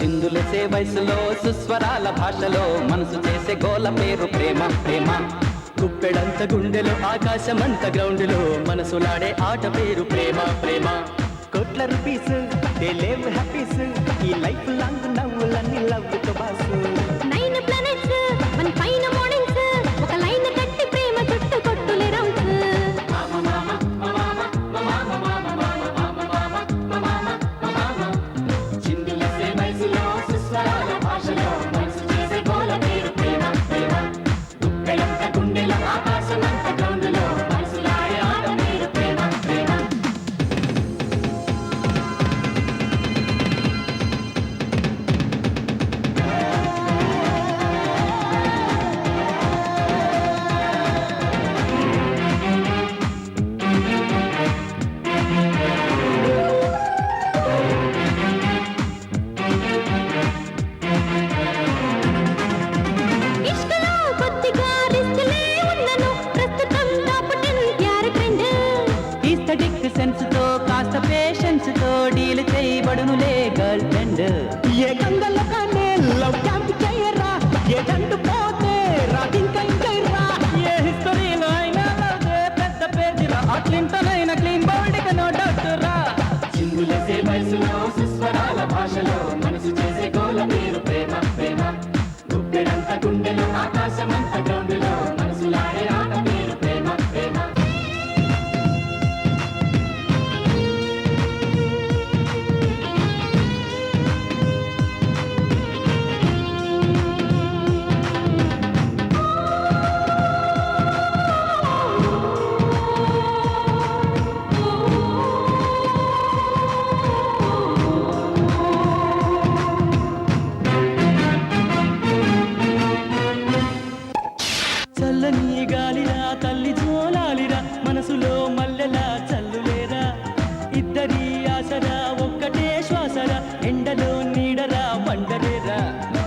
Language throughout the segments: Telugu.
చిందులేసే వయసులో సుస్వరాల భాషలో మనసు చేసే గోల పేరు ప్రేమ ప్రేమ. గుప్పెడంత గుండెలో ఆకాశమంత గ్రౌండ్లో మనసులాడే ఆట పేరు ప్రేమ ప్రేమ. కోట్ల రూపీస్ లేవు హ్యాపీస్ ఈ లైఫ్ లాంగ్ నవ్వులన్నీ లవ్ తో బాసు. 9 ప్లానెట్స్ మన పైన మార్నింగ్స్ ఒక లైన్ కట్టి ప్రేమ చుట్టూ కొట్టులే రౌండ్స్. చిందులేసే వయసులో సుస్వరాల భాషలో మనసు చేసే గోల పేరు ప్రేమ ప్రేమ. గుప్పెడంత గుండెలో ఆకాశమంత గ్రౌండ్లో మనసులాడే ఆట పేరు ప్రేమ ప్రేమ. ఇష్కలో కొద్దిగా రిస్క్లే ఉన్నను ప్రస్తుతం టాప్ 10 యార్ ట్రెండ్. ఈస్థెటిక్ సెన్స్ తో కాస్త పేషెన్స్ తో డీల్ చేయబడునులే గర్ల్ ఫ్రెండ్. ఏ గంగల కానే లవ్ క్యాంప్ చేయరా ఏ దండు పోతే రాదింక ఇంకైరా. ఏ హిస్టరీలో అయినా లవ్దే పెద్ద పేజీరా అట్లింటన్ అయినా క్లీన్ బౌల్డ్ ఇక నో డౌట్ రా. చిందులేసే వయసులో సుస్వరాల భాషలో మనసు చేసే గోల పేరు ప్రేమ ప్రేమ. గుప్పెడంత గుండెలో ఆకాశమంత గ్రౌండ్లో మనసులాడే ఆట పేరు ప్రేమ ప్రేమ. చల్లని గాలిరా తల్లి జోలాలిరా మనసులో మల్లెలా చల్లులేరా. ఇద్దరి ఆసరా ఒక్కటే శ్వాసరా ఎండలో నీడరా వండలేరా.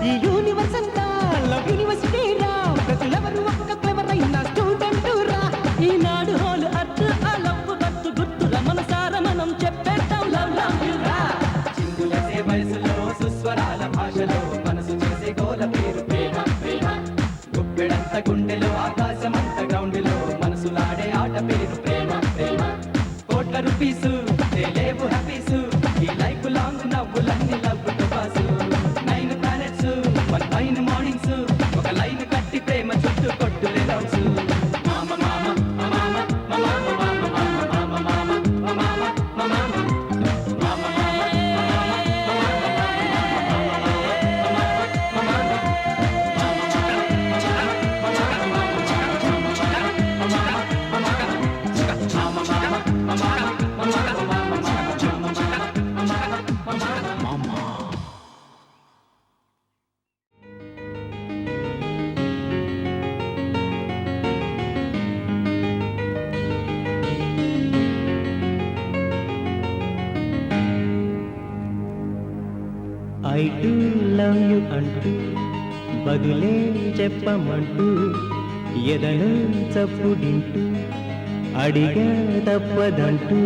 ఈ యూనివర్స్ అంతా లవ్ యూనివర్సిటీరా ప్రజలెవరు ఒక్క క్లెవర్ అయిన స్టూడెంట్ రా. ఈనాడు హోల్ అర్త్ ఆ లవ్ కట్టు గుర్తురా మనసారా మనం చెప్పేద్దాం లవ్ లవ్ యు రా. చిందులేసే వయసులో సుస్వరాల భాషలో మనసు చేసే గోల పేరు ప్రేమ ప్రేమ. గుప్పెడంత గుండెలో ఆకాశమంత గ్రౌండ్లో మనసులాడే ఆట పేరు ప్రేమ ప్రేమ. కోట్ల రూపీసు లేవు హ్యాపీసు ఈ లైఫ్ లాంగ్ నవ్వులన్నీ లవ్ తో బాసు. 9 ప్లానెట్స్ మన పైన మార్నింగ్స్ ఒక లైన్ కట్టి ప్రేమ చుట్టూ కొట్టులే రౌండ్స్. మామ మామ మామ మామ మామ మామ మామ మామ మామ మామ ఐ డు లవ్ యు అంటూ బదులే చెప్పమంటూ ఎదను చప్పుడింటూ అడిగా తప్పదంటూ